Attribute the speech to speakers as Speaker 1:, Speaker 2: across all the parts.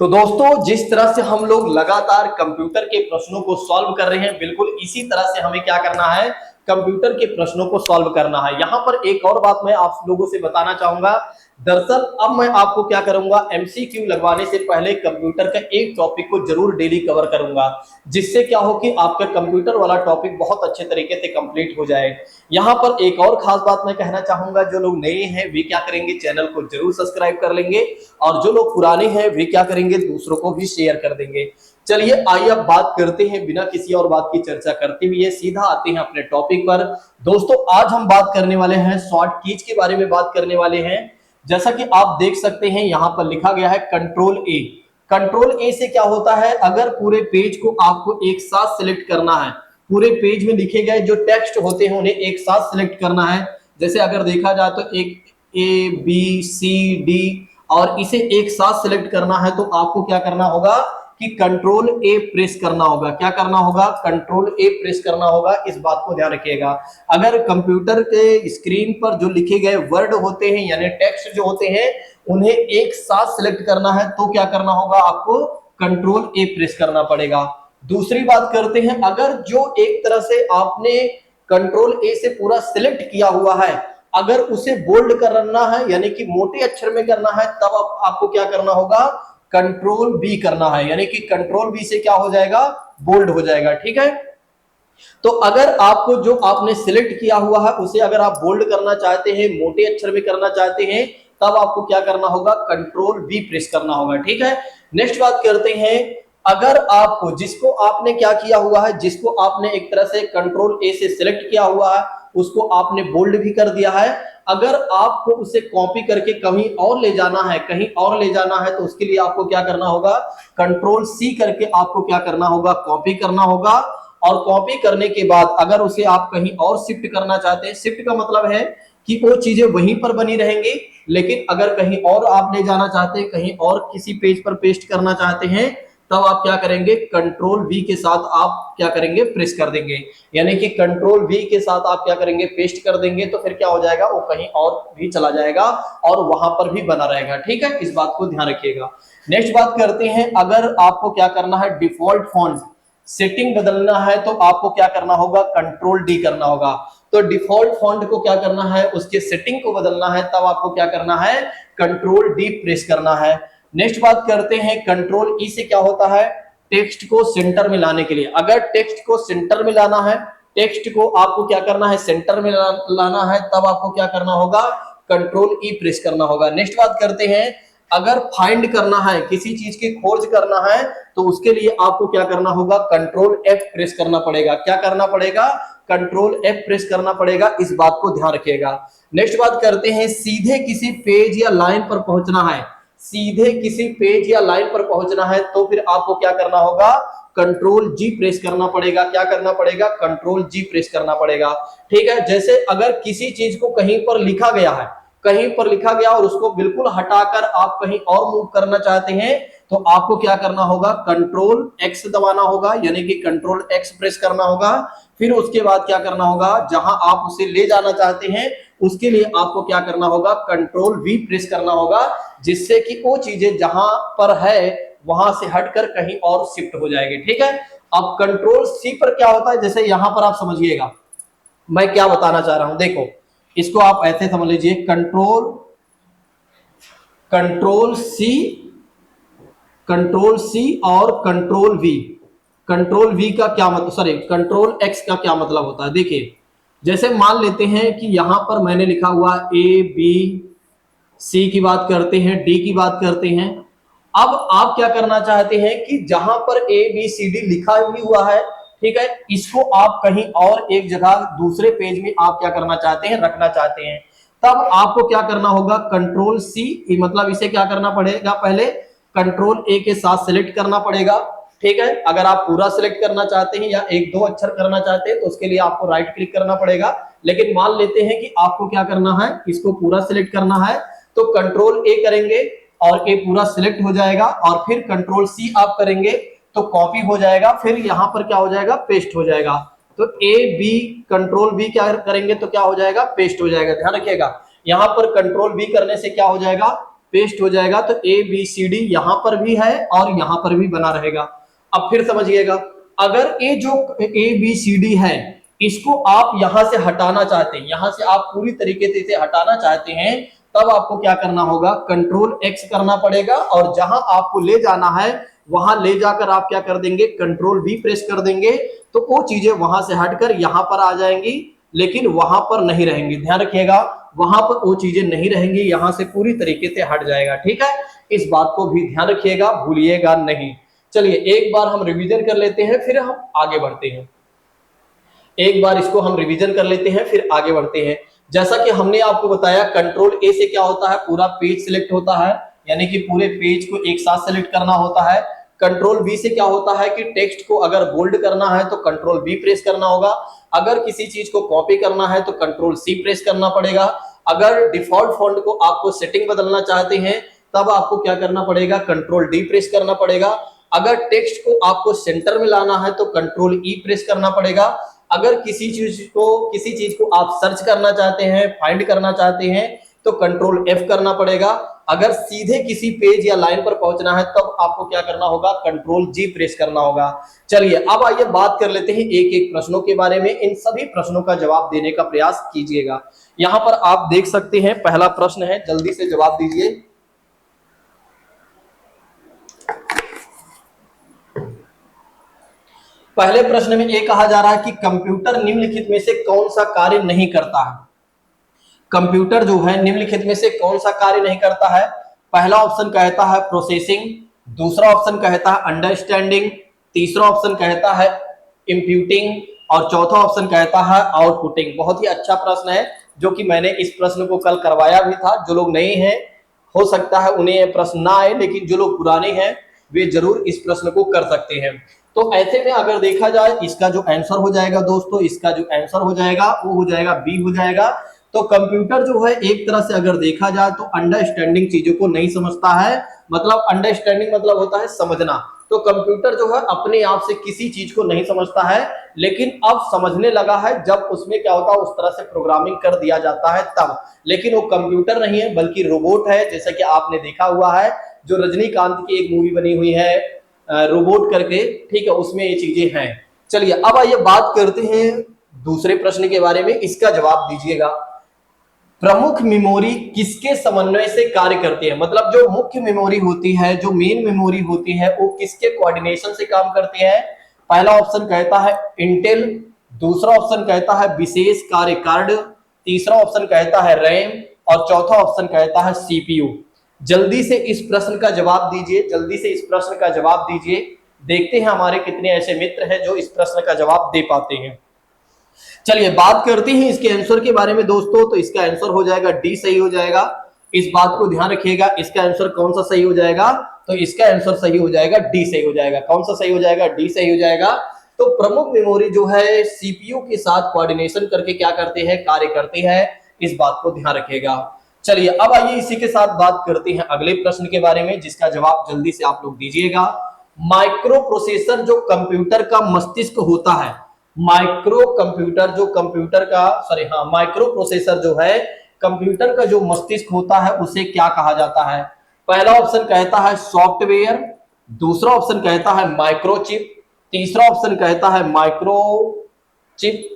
Speaker 1: तो दोस्तों, जिस तरह से हम लोग लगातार कंप्यूटर के प्रश्नों को सॉल्व कर रहे हैं, बिल्कुल इसी तरह से हमें क्या करना है, कंप्यूटर के प्रश्नों को सॉल्व करना है। यहां पर एक और बात मैं आप लोगों से बताना चाहूंगा। दरअसल अब मैं आपको क्या करूंगा, एमसीक्यू लगवाने से पहले कंप्यूटर का एक टॉपिक को जरूर डेली कवर करूंगा, जिससे क्या हो कि आपका कंप्यूटर वाला टॉपिक बहुत अच्छे तरीके से कंप्लीट हो जाए। यहाँ पर एक और खास बात मैं कहना चाहूंगा, जो लोग नए हैं वे क्या करेंगे, चैनल को जरूर सब्सक्राइब कर लेंगे, और जो लोग पुराने हैं वे क्या करेंगे, दूसरों को भी शेयर कर देंगे। चलिए आइए अब बात करते हैं, बिना किसी और बात की चर्चा करते हुए सीधा आते हैं अपने टॉपिक पर। दोस्तों, आज हम बात करने वाले हैं शॉर्ट कीज के बारे में बात करने वाले हैं। जैसा कि आप देख सकते हैं यहाँ पर लिखा गया है कंट्रोल ए। कंट्रोल ए से क्या होता है, अगर पूरे पेज को आपको एक साथ सिलेक्ट करना है, पूरे पेज में लिखे गए जो टेक्स्ट होते हैं उन्हें एक साथ सिलेक्ट करना है। जैसे अगर देखा जाए तो एक ए बी सी डी, और इसे एक साथ सिलेक्ट करना है तो आपको क्या करना होगा कि कंट्रोल ए प्रेस करना होगा। क्या करना होगा, कंट्रोल ए प्रेस करना होगा। इस बात को ध्यान रखिएगा। अगर कंप्यूटर के स्क्रीन पर जो लिखे गए वर्ड होते हैं यानी टेक्स्ट जो होते हैं उन्हें एक साथ सिलेक्ट करना है तो क्या करना होगा, आपको कंट्रोल ए प्रेस करना पड़ेगा। दूसरी बात करते हैं, अगर जो एक तरह से आपने कंट्रोल ए से पूरा सिलेक्ट किया हुआ है, अगर उसे बोल्ड करना है यानी कि मोटे अक्षर में करना है, तब आपको क्या करना होगा, कंट्रोल बी करना है, यानी कि कंट्रोल बी से क्या हो जाएगा, बोल्ड हो जाएगा। ठीक है, तो अगर आपको जो आपने सिलेक्ट किया हुआ है उसे अगर आप बोल्ड करना चाहते हैं, मोटे अक्षर में करना चाहते हैं, तब आपको क्या करना होगा, कंट्रोल बी प्रेस करना होगा। ठीक है, नेक्स्ट बात करते हैं, अगर आपको जिसको आपने क्या किया हुआ है, जिसको आपने एक तरह से कंट्रोल ए से सिलेक्ट किया हुआ है उसको आपने बोल्ड भी कर दिया है, अगर आपको उसे कॉपी करके कहीं और ले जाना है, कहीं और ले जाना है, तो उसके लिए आपको क्या करना होगा, कंट्रोल सी करके आपको क्या करना होगा, कॉपी करना होगा। और कॉपी करने के बाद अगर उसे आप कहीं और शिफ्ट करना चाहते हैं, शिफ्ट का मतलब है कि वो चीजें वहीं पर बनी रहेंगी, लेकिन अगर कहीं और आप ले जाना चाहते हैं, कहीं और किसी पेज पर पेस्ट करना चाहते हैं, तब आप क्या करेंगे, कंट्रोल वी के साथ आप क्या करेंगे, प्रेस कर देंगे। यानी कि कंट्रोल वी के साथ आप क्या करेंगे, पेस्ट कर देंगे, तो फिर क्या हो जाएगा, वो कहीं और भी चला जाएगा और वहां पर भी बना रहेगा। ठीक है, इस बात को ध्यान रखिएगा। नेक्स्ट बात करते हैं, अगर आपको क्या करना है, डिफॉल्ट फॉन्ट सेटिंग बदलना है तो आपको क्या करना होगा, कंट्रोल डी करना होगा। तो डिफॉल्ट फॉन्ट को क्या करना है, उसके सेटिंग को बदलना है, तब आपको क्या करना है, कंट्रोल डी प्रेस करना है। नेक्स्ट बात करते हैं, कंट्रोल ई से क्या होता है, टेक्स्ट को सेंटर में लाने के लिए। अगर टेक्स्ट को सेंटर में लाना है, टेक्स्ट को आपको क्या करना है, सेंटर में लाना है, तब आपको क्या करना होगा, कंट्रोल ई प्रेस करना होगा। नेक्स्ट बात करते हैं, अगर फाइंड करना है, किसी चीज की खोज करना है, तो उसके लिए आपको क्या करना होगा, कंट्रोल एफ प्रेस करना पड़ेगा। क्या करना पड़ेगा, कंट्रोल एफ प्रेस करना पड़ेगा। इस बात को ध्यान रखिएगा। नेक्स्ट बात करते हैं, सीधे किसी पेज या लाइन पर पहुंचना है, सीधे किसी पेज या लाइन पर पहुंचना है, तो फिर आपको क्या करना होगा, कंट्रोल जी प्रेस करना पड़ेगा। क्या करना पड़ेगा, कंट्रोल जी प्रेस करना पड़ेगा। ठीक है, जैसे अगर किसी चीज को कहीं पर लिखा गया है, कहीं पर लिखा गया और उसको बिल्कुल हटाकर आप कहीं और मूव करना चाहते हैं, तो आपको क्या करना होगा, कंट्रोल एक्स दबाना होगा, यानी कि कंट्रोल एक्स प्रेस करना होगा। फिर उसके बाद क्या करना होगा, जहां आप उसे ले जाना चाहते हैं उसके लिए आपको क्या करना होगा, कंट्रोल वी प्रेस करना होगा, जिससे कि वो चीजें जहां पर है वहां से हटकर कहीं और शिफ्ट हो जाएगी। ठीक है, अब कंट्रोल सी पर क्या होता है, जैसे यहां पर आप समझिएगा मैं क्या बताना चाह रहा हूं। देखो, इसको आप ऐसे समझ लीजिए, control control C, control C और कंट्रोल वी। कंट्रोल वी का क्या मतलब, सॉरी कंट्रोल एक्स का क्या मतलब होता है। देखिए, जैसे मान लेते हैं कि यहां पर मैंने लिखा हुआ ए बी सी की बात करते हैं, डी की बात करते हैं। अब आप क्या करना चाहते हैं कि जहां पर ए बी सी डी लिखा भी हुआ है, ठीक है, इसको आप कहीं और एक जगह दूसरे पेज में आप क्या करना चाहते हैं, रखना चाहते हैं, तब आपको क्या करना होगा, कंट्रोल सी, मतलब इसे क्या करना पड़ेगा, पहले कंट्रोल ए के साथ सिलेक्ट करना पड़ेगा। ठीक है, अगर आप पूरा सिलेक्ट करना चाहते हैं या एक दो अक्षर करना चाहते हैं तो उसके लिए आपको राइट क्लिक करना पड़ेगा। लेकिन मान लेते हैं कि आपको क्या करना है, इसको पूरा सिलेक्ट करना है, तो कंट्रोल ए करेंगे और ए पूरा सिलेक्ट हो जाएगा, और फिर कंट्रोल सी आप करेंगे तो कॉपी हो जाएगा, फिर यहां पर क्या हो जाएगा, पेस्ट हो जाएगा। तो ए बी कंट्रोल बी क्या करेंगे तो क्या हो जाएगा, पेस्ट हो जाएगा। ध्यान रखिएगा, यहां पर कंट्रोल बी करने से क्या हो जाएगा, पेस्ट हो जाएगा, तो ABCD यहां पर भी है और यहां पर भी बना रहेगा। अब फिर समझिएगा, अगर ये जो ABCD है इसको आप यहां से हटाना चाहते हैं, यहां से आप पूरी तरीके से इसे हटाना चाहते हैं, तब आपको क्या करना होगा, कंट्रोल X करना पड़ेगा और जहां आपको ले जाना है वहां ले जाकर आप क्या कर देंगे, कंट्रोल V प्रेस कर देंगे, तो वो चीजें वहां से हटकर यहां पर आ जाएंगी, लेकिन वहां पर नहीं रहेंगी। ध्यान रखिएगा, वहां पर वो चीजें नहीं रहेंगी, यहां से पूरी तरीके से हट जाएगा। ठीक है, इस बात को भी ध्यान रखिएगा, भूलिएगा नहीं। चलिए एक बार हम रिवीजन कर लेते हैं, फिर हम आगे बढ़ते हैं। एक बार इसको हम रिवीजन कर लेते हैं, फिर आगे बढ़ते हैं। जैसा कि हमने आपको बताया, कंट्रोल A से क्या होता है, पूरा पेज सिलेक्ट होता है, यानी कि पूरे पेज को एक साथ सिलेक्ट करना होता है। कंट्रोल B से क्या होता है कि टेक्स्ट को अगर बोल्ड करना है तो कंट्रोल B प्रेस करना होगा, अगर किसी चीज को कॉपी करना है तो कंट्रोल C प्रेस करना पड़ेगा, अगर डिफॉल्ट फॉन्ट को आपको सेटिंग बदलना चाहते हैं तब आपको क्या करना पड़ेगा, कंट्रोल D प्रेस करना पड़ेगा, अगर टेक्स्ट को आपको सेंटर में लाना है तो कंट्रोल E प्रेस करना पड़ेगा, अगर किसी चीज को आप सर्च करना चाहते हैं, फाइंड करना चाहते हैं तो कंट्रोल F करना पड़ेगा, अगर सीधे किसी पेज या लाइन पर पहुंचना है तब आपको क्या करना होगा, कंट्रोल G प्रेस करना होगा। चलिए अब आइए बात कर लेते हैं एक एक प्रश्नों के बारे में। इन सभी प्रश्नों का जवाब देने का प्रयास कीजिएगा। यहां पर आप देख सकते हैं पहला प्रश्न है, जल्दी से जवाब दीजिए। पहले प्रश्न में ये कहा जा रहा है कि कंप्यूटर निम्नलिखित में से कौन सा कार्य नहीं करता है। कंप्यूटर जो है निम्नलिखित में से कौन सा कार्य नहीं करता है। पहला ऑप्शन कहता है प्रोसेसिंग, दूसरा ऑप्शन कहता है अंडरस्टैंडिंग, तीसरा ऑप्शन कहता है इंप्यूटिंग और चौथा ऑप्शन कहता है आउटपुटिंग। बहुत ही अच्छा प्रश्न है, जो कि मैंने इस प्रश्न को कल करवाया भी था। जो लोग नए हैं हो सकता है उन्हें यह प्रश्न ना आए, लेकिन जो लोग पुराने हैं वे जरूर इस प्रश्न को कर सकते हैं। तो ऐसे में अगर देखा जाए, इसका जो आंसर हो जाएगा दोस्तों, इसका जो आंसर हो जाएगा वो हो जाएगा बी हो जाएगा। तो कंप्यूटर जो है एक तरह से अगर देखा जाए तो अंडरस्टैंडिंग चीजों को नहीं समझता है, मतलब अंडरस्टैंडिंग मतलब होता है समझना। तो कंप्यूटर जो है अपने आप से किसी चीज को नहीं समझता है, लेकिन अब समझने लगा है जब उसमें क्या होता है उस तरह से प्रोग्रामिंग कर दिया जाता है तब। लेकिन वो कंप्यूटर नहीं है बल्कि रोबोट है, जैसा कि आपने देखा हुआ है जो रजनीकांत की एक मूवी बनी हुई है रोबोट करके, ठीक है, उसमें ये चीजें हैं। चलिए अब आइए बात करते हैं दूसरे प्रश्न के बारे में, इसका जवाब दीजिएगा। प्रमुख मेमोरी किसके समन्वय से कार्य करती है, मतलब जो मुख्य मेमोरी होती है, जो मेन मेमोरी होती है, वो किसके कोऑर्डिनेशन से काम करती है। पहला ऑप्शन कहता है इंटेल, दूसरा ऑप्शन कहता है विशेष कार्य कार्ड, तीसरा ऑप्शन कहता है रैम और चौथा ऑप्शन कहता है सीपीयू। जल्दी से इस प्रश्न का जवाब दीजिए, जल्दी से इस प्रश्न का जवाब दीजिए। देखते हैं हमारे कितने ऐसे मित्र हैं जो इस प्रश्न का जवाब दे पाते हैं। चलिए बात करते हैं इसके आंसर के बारे में दोस्तों। तो इसका आंसर हो जाएगा डी, सही हो जाएगा। इस बात को ध्यान रखिएगा, इसका आंसर कौन सा सही हो जाएगा, तो इसका आंसर सही हो जाएगा डी, सही हो जाएगा। कौन सा सही हो जाएगा, डी सही हो जाएगा। तो प्रमुख मेमोरी जो है सीपीयू के साथ कोऑर्डिनेशन करके क्या करते हैं, कार्य करते हैं, इस बात को ध्यान रखिएगा। चलिए अब आइए इसी के साथ बात करते हैं अगले प्रश्न के बारे में, जिसका जवाब जल्दी से आप लोग दीजिएगा। माइक्रो प्रोसेसर जो कंप्यूटर का मस्तिष्क होता है, माइक्रो प्रोसेसर जो है कंप्यूटर का जो मस्तिष्क होता है उसे क्या कहा जाता है। पहला ऑप्शन कहता है सॉफ्टवेयर, दूसरा ऑप्शन कहता है माइक्रोचिप, तीसरा ऑप्शन कहता है माइक्रोचिप,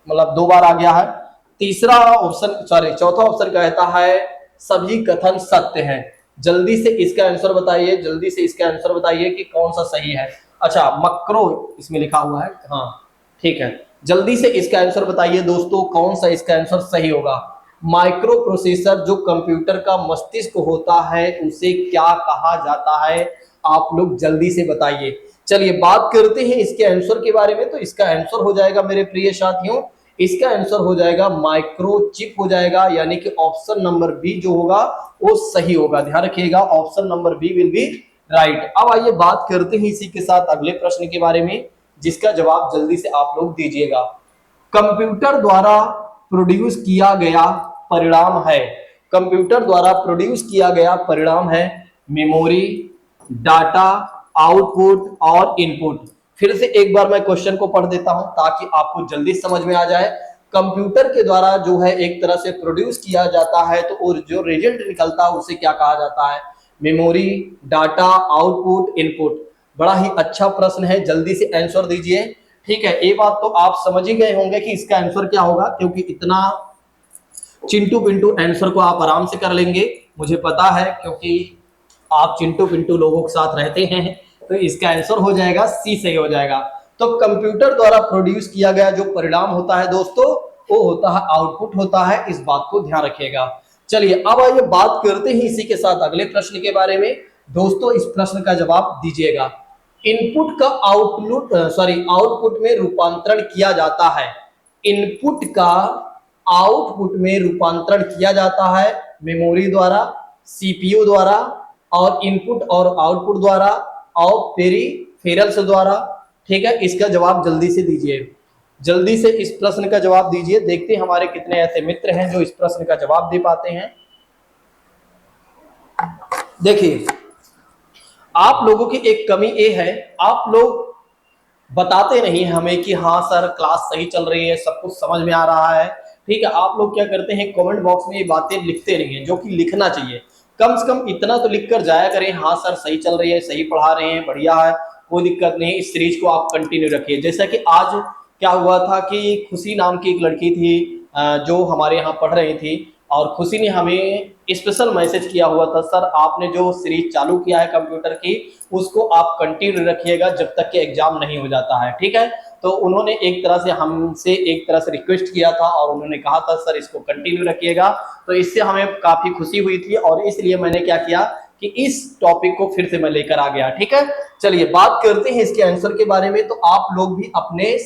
Speaker 1: मतलब दो बार आ गया है, चौथा ऑप्शन कहता है सभी कथन सत्य हैं। जल्दी से इसका आंसर बताइए, जल्दी से इसका आंसर बताइए कि कौन सा सही है। अच्छा मक्रो इसमें लिखा हुआ है, हाँ ठीक है। जल्दी से इसका आंसर बताइए दोस्तों, कौन सा इसका आंसर सही होगा। माइक्रो प्रोसेसर जो कंप्यूटर का मस्तिष्क होता है उसे क्या कहा जाता है, आप लोग जल्दी से बताइए। चलिए बात करते हैं इसके आंसर के बारे में। तो इसका आंसर हो जाएगा मेरे प्रिय साथियों, इसका आंसर हो जाएगा माइक्रोचिप हो जाएगा, यानी कि ऑप्शन नंबर बी जो होगा वो सही होगा। ध्यान रखिएगा, option number B will be right. अब आइए बात करते हैं इसी के साथ अगले प्रश्न के बारे में, जिसका जवाब जल्दी से आप लोग दीजिएगा। कंप्यूटर द्वारा प्रोड्यूस किया गया परिणाम है, कंप्यूटर द्वारा प्रोड्यूस किया गया परिणाम है मेमोरी, डाटा, आउटपुट और इनपुट। फिर से एक बार मैं क्वेश्चन को पढ़ देता हूं ताकि आपको जल्दी समझ में आ जाए। कंप्यूटर के द्वारा जो है एक तरह से प्रोड्यूस किया जाता है, तो और जो रिजल्ट निकलता है उसे क्या कहा जाता है? Memory, data, output, input. बड़ा ही अच्छा प्रश्न है, जल्दी से आंसर दीजिए। ठीक है, ये बात तो आप समझ ही गए होंगे कि इसका आंसर क्या होगा, क्योंकि इतना चिंटू पिंटू आंसर को आप आराम से कर लेंगे, मुझे पता है, क्योंकि आप चिंटू पिंटू लोगों के साथ रहते हैं। तो इसका आंसर हो जाएगा सी, सही हो जाएगा। तो कंप्यूटर द्वारा प्रोड्यूस किया गया जो परिणाम होता है दोस्तों, वो होता है आउटपुट होता है, इस बात को ध्यान रखिएगा। चलिए अब आइए बात करते हैं इसी के साथ अगले प्रश्न के बारे में। दोस्तों इस प्रश्न का जवाब दीजिएगा। इनपुट का आउटपुट में रूपांतरण किया जाता है। इनपुट का आउटपुट में रूपांतरण किया जाता है मेमोरी द्वारा, सीपीयू द्वारा, और इनपुट और आउटपुट द्वारा, और पेरिफेरल्स द्वारा। ठीक है, इसका जवाब जल्दी से दीजिए, जल्दी से इस प्रश्न का जवाब दीजिए। देखते हैं हमारे कितने ऐसे मित्र हैं जो इस प्रश्न का जवाब दे पाते हैं। देखिए, आप लोगों की एक कमी ये है, आप लोग बताते नहीं हमें कि हाँ सर क्लास सही चल रही है, सब कुछ समझ में आ रहा है। ठीक है, आप लोग क्या करते हैं, कमेंट बॉक्स में ये बातें लिखते नहीं है, जो कि लिखना चाहिए। कम से कम इतना तो लिख कर जाया करें, हाँ सर सही चल रही है, सही पढ़ा रहे हैं, बढ़िया है, कोई दिक्कत नहीं, इस सीरीज को आप कंटिन्यू रखिए। जैसा कि आज क्या हुआ था कि खुशी नाम की एक लड़की थी जो हमारे यहाँ पढ़ रही थी, और खुशी ने हमें स्पेशल मैसेज किया हुआ था, सर आपने जो सीरीज चालू किया है कंप्यूटर की, उसको आप कंटिन्यू रखिएगा जब तक कि एग्जाम नहीं हो जाता है। ठीक है, तो उन्होंने एक तरह से हमसे एक तरह से रिक्वेस्ट किया था, और उन्होंने कहा था सर इसको कंटिन्यू रखिएगा। तो इससे हमें काफी खुशी हुई थी, और इसलिए मैंने क्या किया कि इस टॉपिक को फिर से मैं लेकर आ गया। ठीक है, चलिए बात करते हैं इसके आंसर के बारे में। तो आप लोग भी अपने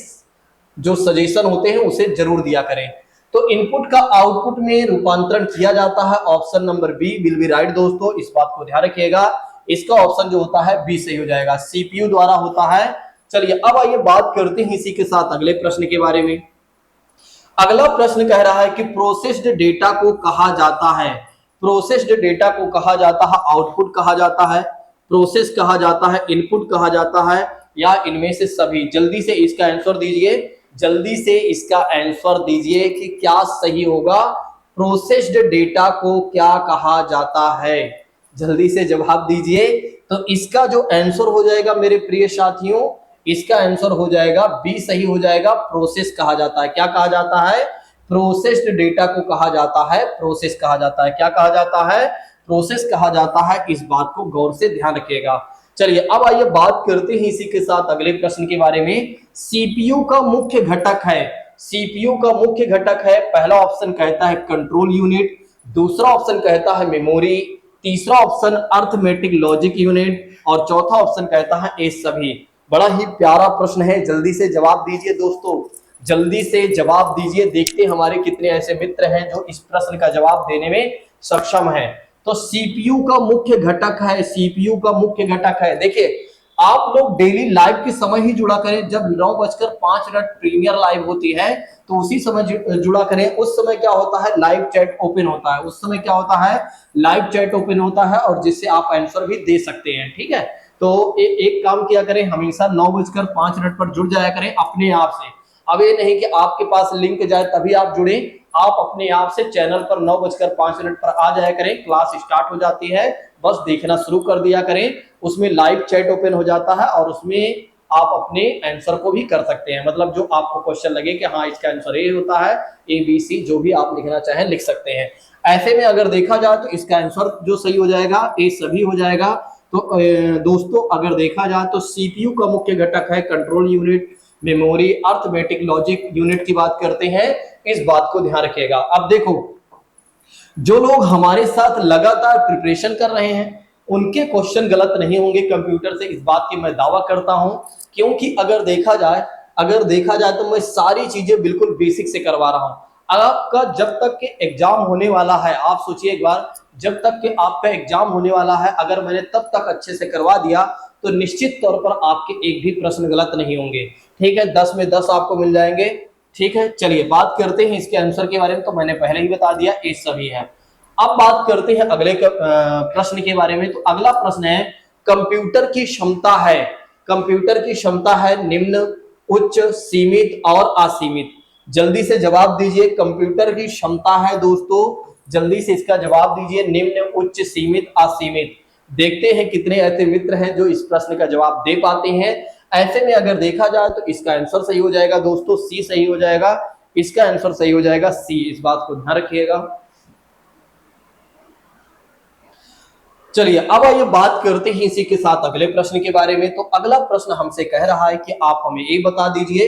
Speaker 1: जो सजेशन होते हैं उसे जरूर दिया करें। तो इनपुट का आउटपुट में रूपांतरण किया जाता है, option number B will be right दोस्तों, इस बात को ध्यान रखिएगा। इसका ऑप्शन जो होता है बी सही हो जाएगा, सीपीयू द्वारा होता है। चलिए अब आइए बात करते हैं इसी के साथ अगले प्रश्न के बारे में। अगला प्रश्न कह रहा है कि प्रोसेस्ड डेटा को कहा जाता है, प्रोसेस्ड डेटा को कहा जाता है आउटपुट कहा जाता है, प्रोसेस कहा जाता है, इनपुट कहा जाता है, या इनमें से सभी? जल्दी से इसका आंसर दीजिए, जल्दी से इसका आंसर दीजिए कि क्या सही होगा। प्रोसेस्ड डेटा को क्या कहा जाता है? जल्दी से जवाब दीजिए। तो इसका जो आंसर हो जाएगा मेरे प्रिय साथियों, इसका आंसर हो जाएगा बी सही हो जाएगा, प्रोसेस कहा जाता है। क्या कहा जाता है? प्रोसेस्ड डेटा को कहा जाता है प्रोसेस कहा जाता है। क्या कहा जाता है? प्रोसेस कहा जाता है। इस बात को गौर से ध्यान रखिएगा। चलिए अब आइए बात करते हैं इसी के साथ अगले प्रश्न के बारे में। सीपीयू का मुख्य घटक है, सीपीयू का मुख्य घटक है, पहला ऑप्शन कहता है कंट्रोल यूनिट, दूसरा ऑप्शन कहता है मेमोरी, तीसरा ऑप्शन अर्थमेटिक लॉजिक यूनिट, और चौथा ऑप्शन कहता है ये सभी। बड़ा ही प्यारा प्रश्न है, जल्दी से जवाब दीजिए दोस्तों, जल्दी से जवाब दीजिए। देखते हमारे कितने ऐसे मित्र हैं जो इस प्रश्न का जवाब देने में सक्षम है। तो सीपीयू का मुख्य घटक है, सीपीयू का मुख्य घटक है। देखिए आप लोग डेली लाइव के समय ही जुड़ा करें, जब 9:05 प्रीमियर लाइव होती है तो उसी समय जुड़ा करें। उस समय क्या होता है, लाइव चैट ओपन होता है, उस समय क्या होता है, लाइव चैट ओपन होता है, और जिससे आप आंसर भी दे सकते हैं। ठीक है, तो एक काम किया करें, हमेशा 9:05 पर जुड़ जाया करें अपने आप से। अब ये नहीं कि आपके पास लिंक जाए तभी आप जुड़े, आप अपने आप से चैनल पर 9:05 पर आ जाया करें, क्लास स्टार्ट हो जाती है, बस देखना शुरू कर दिया करें, उसमें लाइव चैट ओपन हो जाता है, और उसमें आप अपने आंसर को भी कर सकते हैं। मतलब जो आपको क्वेश्चन लगे कि हाँ इसका आंसर ये होता है, ABC, जो भी आप लिखना चाहें लिख सकते हैं। ऐसे में अगर देखा जाए तो इसका आंसर जो सही हो जाएगा ये सभी हो जाएगा। तो दोस्तों अगर देखा जाए तो सीपीयू का मुख्य घटक है control unit, memory, arithmetic logic unit की बात करते हैं, इस बात को ध्यान रखिएगा। अब देखो जो लोग हमारे साथ लगातार प्रिपरेशन कर रहे हैं उनके क्वेश्चन गलत नहीं होंगे कंप्यूटर से, इस बात की मैं दावा करता हूं, क्योंकि अगर देखा जाए तो मैं सारी चीजें बिल्कुल बेसिक से करवा रहा हूं। आपका जब तक के एग्जाम होने वाला है, आप सोचिए एक बार, जब तक के आपका एग्जाम होने वाला है, अगर मैंने तब तक अच्छे से करवा दिया तो निश्चित तौर पर आपके एक भी प्रश्न गलत नहीं होंगे। ठीक है, 10 में 10 आपको मिल जाएंगे। ठीक है, चलिए बात करते हैं इसके आंसर के बारे में। तो मैंने पहले ही बता दिया ये सभी है। अब बात करते हैं अगले प्रश्न के बारे में। तो अगला प्रश्न है कंप्यूटर की क्षमता है, कंप्यूटर की क्षमता है निम्न, उच्च, सीमित और असीमित। जल्दी से जवाब दीजिए। कंप्यूटर की क्षमता है दोस्तों, जल्दी से इसका जवाब दीजिए। निम्न, उच्च, सीमित, असीमित। देखते हैं कितने ऐसे मित्र हैं जो इस प्रश्न का जवाब दे पाते हैं। ऐसे में अगर देखा जाए तो इसका आंसर सही हो जाएगा दोस्तों, सी सही हो जाएगा। इसका आंसर सही हो जाएगा सी, इस बात को ध्यान रखिएगा। चलिए अब आइए बात करते हैं इसी के साथ अगले प्रश्न के बारे में। तो अगला प्रश्न हमसे कह रहा है कि आप हमें ये बता दीजिए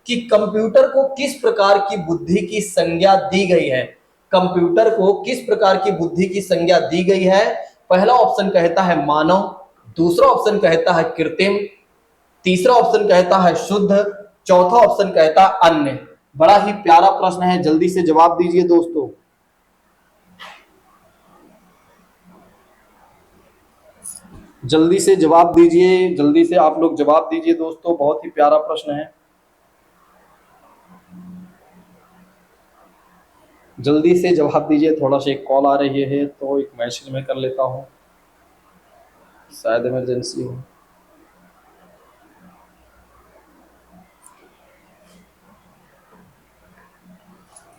Speaker 1: कि कंप्यूटर को किस प्रकार की बुद्धि की संज्ञा दी गई है। कंप्यूटर को किस प्रकार की बुद्धि की संज्ञा दी गई है। पहला ऑप्शन कहता है मानव, दूसरा ऑप्शन कहता है कृत्रिम, तीसरा ऑप्शन कहता है शुद्ध, चौथा ऑप्शन कहता है अन्य। बड़ा ही प्यारा प्रश्न है, जल्दी से जवाब दीजिए दोस्तों। जल्दी से जवाब दीजिए, जल्दी से आप लोग जवाब दीजिए दोस्तों, बहुत ही प्यारा प्रश्न है। जल्दी से जवाब दीजिए, थोड़ा सा एक कॉल आ रही है तो एक मैसेज में कर लेता हूं, शायद इमरजेंसी हो।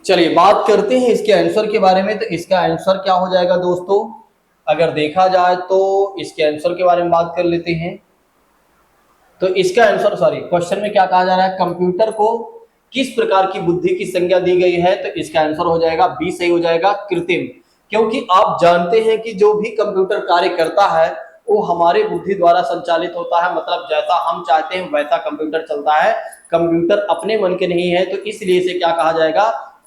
Speaker 1: चलिए बात करते हैं इसके आंसर के बारे में। तो इसका आंसर क्या हो जाएगा दोस्तों, अगर देखा जाए तो इसके आंसर के बारे में बात कर लेते हैं। तो इसका आंसर, सॉरी, क्वेश्चन में क्या कहा जा रहा है, कंप्यूटर को किस प्रकार की बुद्धि की संज्ञा दी गई है। तो इसका आंसर हो जाएगा बी सही हो जाएगा, कृत्रिम। क्योंकि आप जानते हैं कि जो भी कंप्यूटर कार्य करता है वो हमारे बुद्धि द्वारा संचालित होता है, मतलब जैसा हम चाहते हैं वैसा कंप्यूटर चलता है। कंप्यूटर अपने मन के नहीं है, तो इसलिए इसे क्या कहा जाएगा,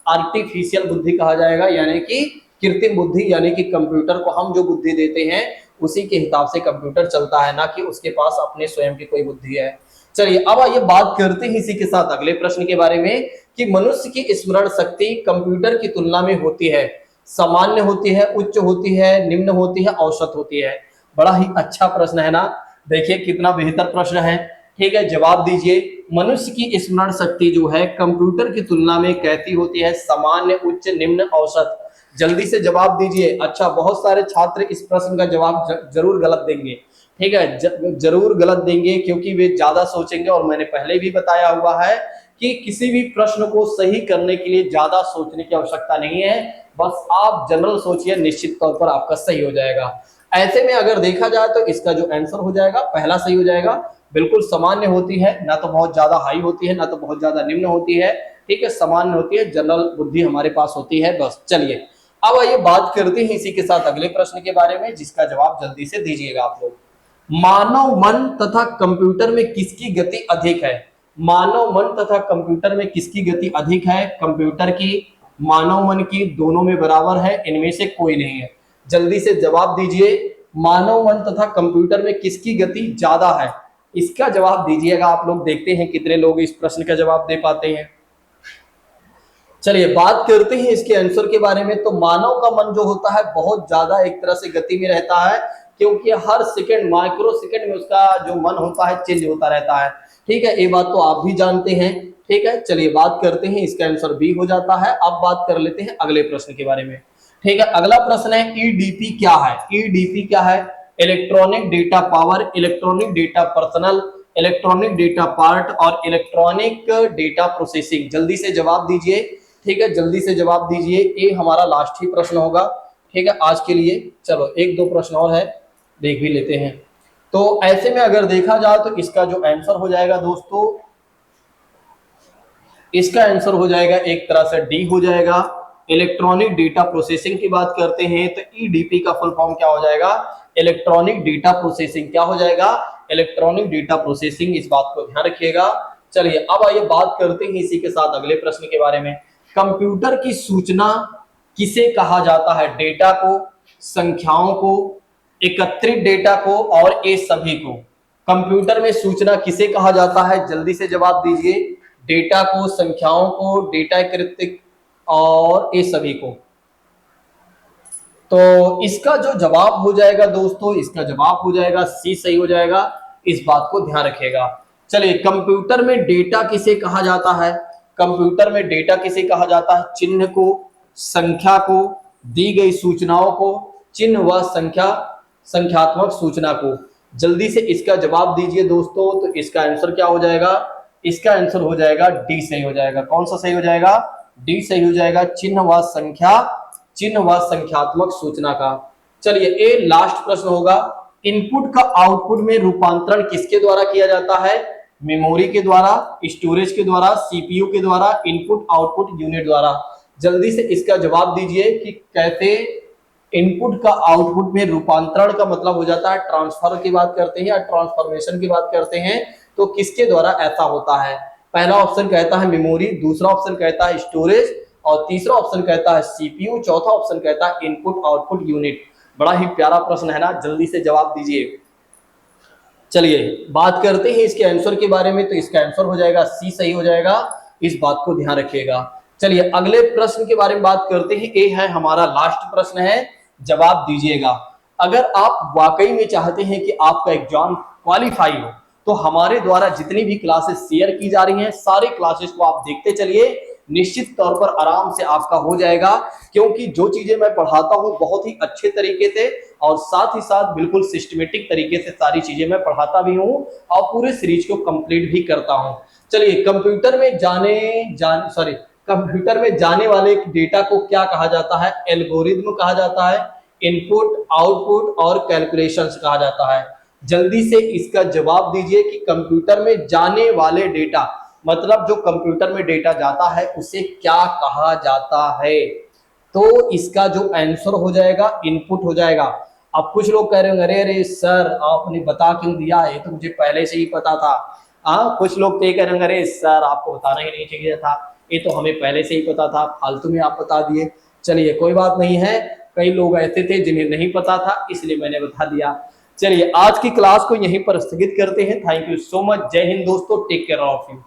Speaker 1: आर्टिफिशियल बुद्धि कहा जाएगा, यानी कि कृत्रिम बुद्धि। यानी कि कंप्यूटर को हम जो बुद्धि देते हैं उसी के हिसाब से कंप्यूटर चलता है, ना कि उसके पास अपने स्वयं की कोई बुद्धि है। चलिए अब आइए बात करते हैं इसी के साथ अगले प्रश्न के बारे में कि मनुष्य की स्मरण शक्ति कंप्यूटर की तुलना में होती है, सामान्य होती है, उच्च होती है, निम्न होती है, औसत होती है। बड़ा ही अच्छा प्रश्न है ना, देखिए कितना बेहतर प्रश्न है। ठीक है, जवाब दीजिए। मनुष्य की स्मरण शक्ति जो है कंप्यूटर की तुलना में कैसी होती है, सामान्य, उच्च, निम्न, औसत। जल्दी से जवाब दीजिए। अच्छा, बहुत सारे छात्र इस प्रश्न का जवाब जरूर गलत देंगे। ठीक है, जरूर गलत देंगे क्योंकि वे ज्यादा सोचेंगे, और मैंने पहले भी बताया हुआ है कि किसी भी प्रश्न को सही करने के लिए ज्यादा सोचने की आवश्यकता नहीं है, बस आप जनरल सोचिए, निश्चित तौर पर आपका सही हो जाएगा। ऐसे में अगर देखा जाए तो इसका जो आंसर हो जाएगा पहला सही हो जाएगा। बिल्कुल सामान्य होती है, ना तो बहुत ज्यादा हाई होती है, ना तो बहुत ज्यादा निम्न होती है। ठीक है, सामान्य होती है, जनरल बुद्धि हमारे पास होती है बस। चलिए अब आइए बात करते हैं इसी के साथ अगले प्रश्न के बारे में, जिसका जवाब जल्दी से दीजिएगा आप लोग। मानव मन तथा कंप्यूटर में किसकी गति अधिक है। मानव मन तथा कंप्यूटर में किसकी गति अधिक है। कंप्यूटर की, मानव मन की, दोनों में बराबर है, इनमें से कोई नहीं है। जल्दी से जवाब दीजिए, मानव मन तथा कंप्यूटर में किसकी गति ज्यादा है। इसका जवाब दीजिएगा आप लोग, देखते हैं कितने लोग इस प्रश्न का जवाब दे पाते हैं। चलिए बात करते हैं इसके आंसर के बारे में। तो मानव का मन जो होता है बहुत ज्यादा एक तरह से गति में रहता है, क्योंकि हर सेकंड, माइक्रो सेकंड में उसका जो मन होता है चेंज होता रहता है। ठीक है, ये बात तो आप भी जानते हैं। ठीक है, चलिए बात करते हैं, इसका आंसर बी हो जाता है। अब बात कर लेते हैं अगले प्रश्न के बारे में। ठीक है, अगला प्रश्न है ईडीपी क्या है। ईडीपी क्या है, electronic data power, electronic data personal, electronic data part और इलेक्ट्रॉनिक डेटा प्रोसेसिंग। जल्दी से जवाब दीजिए। ठीक है, जल्दी से जवाब दीजिए, ये हमारा लास्ट ही प्रश्न होगा। ठीक है, आज के लिए चलो एक दो प्रश्न और है, देख भी लेते हैं। तो ऐसे में अगर देखा जाए तो इसका जो आंसर हो जाएगा दोस्तों, इसका आंसर हो जाएगा एक तरह से डी हो जाएगा। इलेक्ट्रॉनिक डेटा प्रोसेसिंग की बात करते हैं तो ईडीपी का फुल फॉर्म क्या हो जाएगा, इलेक्ट्रॉनिक डेटा प्रोसेसिंग। क्या हो जाएगा, इलेक्ट्रॉनिक डेटा प्रोसेसिंग, इस बात को ध्यान रखिएगा। चलिए अब आइए बात करते हैं इसी के साथ अगले प्रश्न के बारे में। कंप्यूटर की सूचना किसे कहा जाता है, डेटा को, संख्याओं को, एकत्रित डेटा को और ये सभी को। कंप्यूटर में सूचना किसे कहा जाता है, जल्दी से जवाब दीजिए। डेटा को, संख्याओं को, डेटा एकत्रित और ये सभी को। तो इसका जो जवाब हो जाएगा दोस्तों, इसका जवाब हो जाएगा सी सही हो जाएगा, इस बात को ध्यान रखिएगा। चलिए कंप्यूटर में डेटा किसे कहा जाता है, कंप्यूटर में डेटा किसे कहा जाता है, चिन्ह को, संख्या को, दी गई सूचनाओं को, चिन्ह व संख्या, संख्यात्मक सूचना को। जल्दी से इसका जवाब दीजिए दोस्तों। तो इसका आंसर क्या हो जाएगा, इसका आंसर हो जाएगा डी सही हो जाएगा। कौन सा सही हो जाएगा? डी सही हो जाएगा, चिन्ह व संख्या, चिन्ह व संख्यात्मक सूचना का। चलिए ए लास्ट प्रश्न होगा, इनपुट का आउटपुट में रूपांतरण किसके द्वारा किया जाता है? मेमोरी के द्वारा, स्टोरेज के द्वारा, सीपीयू के द्वारा, इनपुट आउटपुट यूनिट द्वारा। जल्दी से इसका जवाब दीजिए कि कैसे इनपुट का आउटपुट में रूपांतरण का मतलब हो जाता है, ट्रांसफर की बात करते हैं या ट्रांसफॉर्मेशन की बात करते हैं, तो किसके द्वारा ऐसा होता है? पहला ऑप्शन कहता है मेमोरी, दूसरा ऑप्शन कहता है स्टोरेज, और तीसरा ऑप्शन कहता है सीपीयू, चौथा ऑप्शन कहता है इनपुट आउटपुट यूनिट। बड़ा ही प्यारा प्रश्न है ना, जल्दी से जवाब दीजिए। चलिए बात करते हैं इसके आंसर के बारे में, तो इसका आंसर हो जाएगा सी सही हो जाएगा, इस बात को ध्यान रखिएगा। चलिए अगले प्रश्न के बारे में बात करते हैं, ये है हमारा लास्ट प्रश्न है, जवाब दीजिएगा। अगर आप वाकई में चाहते हैं कि आपका एग्जाम क्वालिफाई हो, तो हमारे द्वारा जितनी भी क्लासेस शेयर की जा रही हैं, सारे क्लासेस को आप देखते चलिए, निश्चित तौर पर आराम से आपका हो जाएगा, क्योंकि जो चीजें मैं पढ़ाता हूं बहुत ही अच्छे तरीके से और साथ ही साथ बिल्कुल सिस्टमेटिक तरीके से सारी चीजें मैं पढ़ाता भी हूं और पूरे सीरीज को कंप्लीट भी करता हूं। चलिए कंप्यूटर में जाने वाले डेटा को क्या कहा जाता है? एल्गोरिथम कहा जाता है, इनपुट, आउटपुट और कैलकुलेशंस कहा जाता है। जल्दी से इसका जवाब दीजिए कि कंप्यूटर में जाने वाले डेटा, मतलब जो कंप्यूटर में डेटा जाता है उसे क्या कहा जाता है? तो इसका जो आंसर हो जाएगा इनपुट हो जाएगा। अब कुछ लोग कह रहे होंगे अरे अरे सर आपने बता क्यों दिया, ये तो मुझे पहले से ही पता था। कुछ लोग तो ये कह रहे होंगे अरे सर आपको बताना ही नहीं चाहिए था, ये तो हमें पहले से ही पता था, फालतू में आप बता दिए। चलिए कोई बात नहीं है, कई लोग ऐसे थे जिन्हें नहीं पता था, इसलिए मैंने बता दिया। चलिए आज की क्लास को यहीं पर स्थगित करते हैं। Thank you so much. जय हिंद दोस्तों, टेक केयर ऑफ यू।